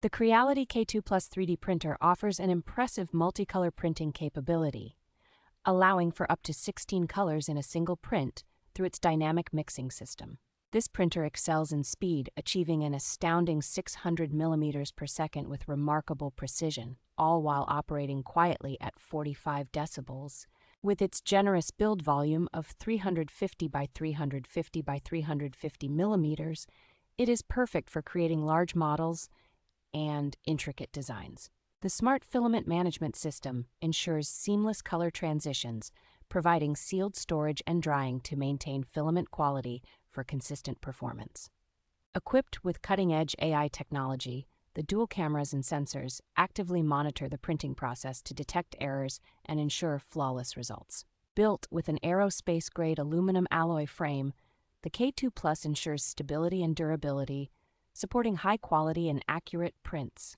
The Creality K2 Plus 3D printer offers an impressive multicolor printing capability, allowing for up to 16 colors in a single print through its dynamic mixing system. This printer excels in speed, achieving an astounding 600 millimeters per second with remarkable precision, all while operating quietly at 45 decibels. With its generous build volume of 350 by 350 by 350 millimeters, it is perfect for creating large models and intricate designs. The smart filament management system ensures seamless color transitions, providing sealed storage and drying to maintain filament quality for consistent performance. Equipped with cutting-edge AI technology, the dual cameras and sensors actively monitor the printing process to detect errors and ensure flawless results. Built with an aerospace-grade aluminum alloy frame, the K2 Plus ensures stability and durability, supporting high quality and accurate prints.